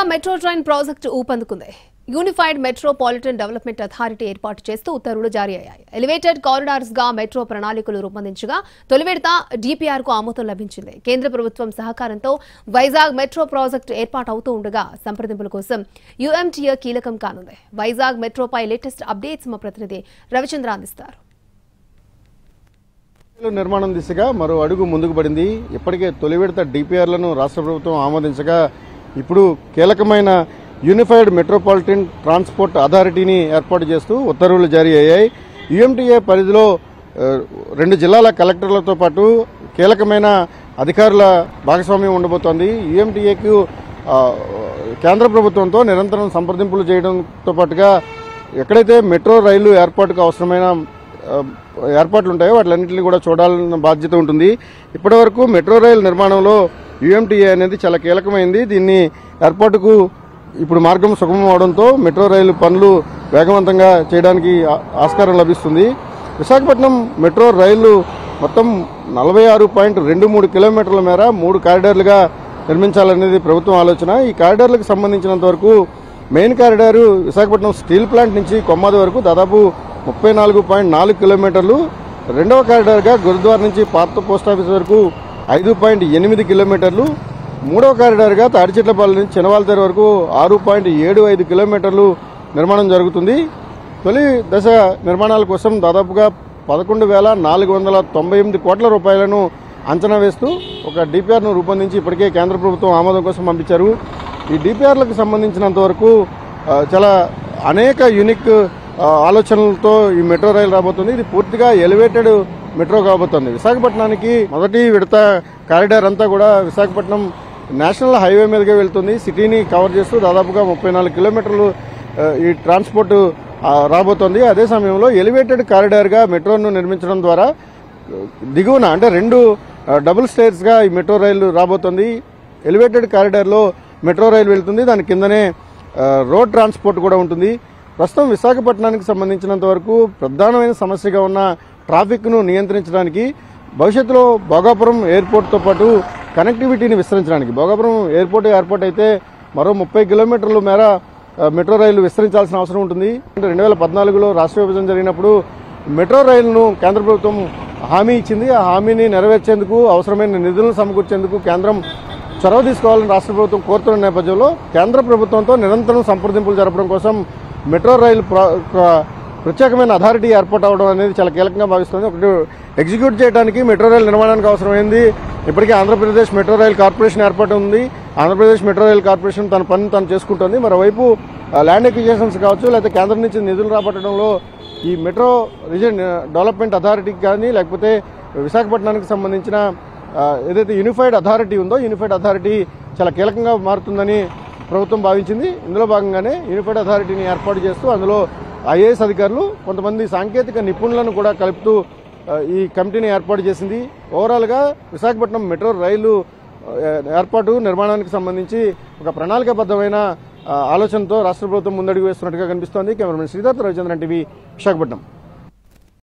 Metro train project ఊపందుకుంది. Unified metropolitan development authority ఏర్పాటు చేస్తూ ఉత్తర్వులు జారీ అయ్యాయి. ఎలివేటెడ్ కారిడార్స్ గా మెట్రో ప్రణాళికలు రూపొందించగా తొలి విడత డిపిఆర్ కు ఆమోదం లభించింది. కేంద్ర ప్రభుత్వం సహకారంతో వైజాగ్ మెట్రో ప్రాజెక్టు ఏర్పాటు అవుతూ ఉండగా సంప్రదింపుల కోసం యుఎంటీఏ కీలకం కానుంది. వైజాగ్ మెట్రోపై లేటెస్ట్ అప్డేట్స్ మా ప్రతినిధి రవిచంద్ర అందిస్తారు. నిర్మాణం దిశగా మరో అడుగు ముందుకు పడింది. ఇప్పటికే తొలి విడత డిపిఆర్లను రాష్ట్ర ప్రభుత్వం ఆమోదించగా ఇప్పుడు కీలకమైన యూనిఫైడ్ మెట్రోపాలిటన్ ట్రాన్స్పోర్ట్ అథారిటీని ఏర్పాటు చేస్తూ ఉత్తర్వులు జారీ అయ్యాయి. యుఎంటీఏ పరిధిలో 2 జిల్లాల కలెక్టర్లతో పాటు కీలకమైన అధికారుల భాగస్వామ్యం ఉండబోతోంది. యుఎంటీఏకు కేంద్ర ప్రభుత్వంతో నిరంతరం సంప్రదింపులు చేయడంతో పాటుగా ఎక్కడైతే మెట్రో రైలు ఏర్పాటుకు అవసరమైన ఏర్పాట్లు ఉంటాయో వాటిలన్నింటినీ కూడా చూడాలన్న బాధ్యత ఉంటుంది. ఇప్పటివరకు మెట్రో రైలు నిర్మాణంలో యుఎంటీఏ అనేది చాలా కీలకమైంది. దీన్ని ఏర్పాటుకు ఇప్పుడు మార్గం సుగమం అవడంతో మెట్రో రైలు పనులు వేగవంతంగా చేయడానికి ఆస్కారం లభిస్తుంది. విశాఖపట్నం మెట్రో రైలు మొత్తం 46.23 కిలోమీటర్ల మేర 3 కారిడార్లుగా నిర్మించాలనేది ప్రభుత్వం ఆలోచన. ఈ కారిడార్లకు సంబంధించినంత వరకు main corridor Visakhapatnam steel plant నుంచి కొమ్మాది వరకు దాదాపు 34.4 కిలోమీటర్లు, రెండవ కారిడార్గా గురుద్వార నుంచి పాత పోస్టాఫీస్ వరకు 5.8 కిలోమీటర్లు, మూడవ కారిడార్గా తాడిచెట్లపల్లి నుంచి చినవాల్తేరు వరకు 6.75 కిలోమీటర్లు నిర్మాణం జరుగుతుంది. తొలి దశ నిర్మాణాల కోసం దాదాపుగా 11,498 కోట్ల రూపాయలను అంచనా వేస్తూ ఒక డిపిఆర్ను రూపొందించి ఇప్పటికే కేంద్ర ప్రభుత్వం ఆమోదం కోసం పంపించారు. ఈ డిపిఆర్లకు సంబంధించినంత వరకు చాలా అనేక యూనిక్ ఆలోచనలతో ఈ మెట్రో రైలు రాబోతుంది. ఇది పూర్తిగా ఎలివేటెడ్ మెట్రో కాబోతుంది. విశాఖపట్నానికి మొదటి విడత కారిడార్ అంతా కూడా విశాఖపట్నం నేషనల్ హైవే మీదుగా వెళ్తుంది. సిటీని కవర్ చేస్తూ దాదాపుగా 34 కిలోమీటర్లు ఈ ట్రాన్స్పోర్ట్ రాబోతోంది. అదే సమయంలో ఎలివేటెడ్ కారిడార్గా మెట్రోను నిర్మించడం ద్వారా దిగువన అంటే 2 డబుల్ స్టేర్స్గా ఈ మెట్రో రైలు రాబోతోంది. ఎలివేటెడ్ కారిడార్లో మెట్రో రైలు వెళ్తుంది, దాని కిందనే రోడ్ ట్రాన్స్పోర్ట్ కూడా ఉంటుంది. ప్రస్తుతం విశాఖపట్నానికి సంబంధించినంత వరకు ప్రధానమైన సమస్యగా ఉన్న ట్రాఫిక్ను నియంత్రించడానికి భవిష్యత్తులో భోగాపురం ఎయిర్పోర్ట్తో పాటు కనెక్టివిటీని విస్తరించడానికి భోగాపురం ఎయిర్పోర్ట్ ఏర్పాటు అయితే మరో 30 కిలోమీటర్ల మేర మెట్రో రైలు విస్తరించాల్సిన అవసరం ఉంటుంది. 2014లో రాష్ట్ర విభజన జరిగినప్పుడు మెట్రో రైలును కేంద్ర ప్రభుత్వం హామీ ఇచ్చింది. ఆ హామీని నెరవేర్చేందుకు అవసరమైన నిధులను సమకూర్చేందుకు కేంద్రం చొరవ తీసుకోవాలని రాష్ట్ర ప్రభుత్వం కోరుతున్న నేపథ్యంలో కేంద్ర ప్రభుత్వంతో నిరంతరం సంప్రదింపులు జరపడం కోసం మెట్రో రైలు ప్రత్యేకమైన అథారిటీ ఏర్పాటు అవడం అనేది చాలా కీలకంగా భావిస్తుంది. ఒకటి ఎగ్జిక్యూట్ చేయడానికి మెట్రో రైలు నిర్మాణానికి అవసరమైంది. ఇప్పటికే ఆంధ్రప్రదేశ్ మెట్రో రైలు కార్పొరేషన్ ఏర్పాటు ఉంది. ఆంధ్రప్రదేశ్ మెట్రో రైలు కార్పొరేషన్ తన పనిని తాను చేసుకుంటుంది. మరోవైపు ల్యాండ్ ఎక్విజిషన్స్ కావచ్చు, లేకపోతే కేంద్రం నుంచి నిధులు రాబట్టడంలో ఈ మెట్రో రీజన్ డెవలప్మెంట్ అథారిటీకి కానీ లేకపోతే విశాఖపట్నానికి సంబంధించిన ఏదైతే యూనిఫైడ్ అథారిటీ ఉందో యూనిఫైడ్ అథారిటీ చాలా కీలకంగా మారుతుందని ప్రభుత్వం భావించింది. ఇందులో భాగంగానే యూనిఫైడ్ అథారిటీని ఏర్పాటు చేస్తూ అందులో ఐఏఎస్ అధికారులు కొంతమంది సాంకేతిక నిపుణులను కూడా కలుపుతూ ఈ కమిటీని ఏర్పాటు చేసింది. ఓవరాల్గా విశాఖపట్నం మెట్రో రైలు ఏర్పాటు నిర్మాణానికి సంబంధించి ఒక ప్రణాళికాబద్ధమైన ఆలోచనతో రాష్ట్ర ప్రభుత్వం ముందడుగు వేస్తున్నట్టుగా కనిపిస్తోంది. Cameraman Sridhar, Ravichandran TV, Visakhapatnam.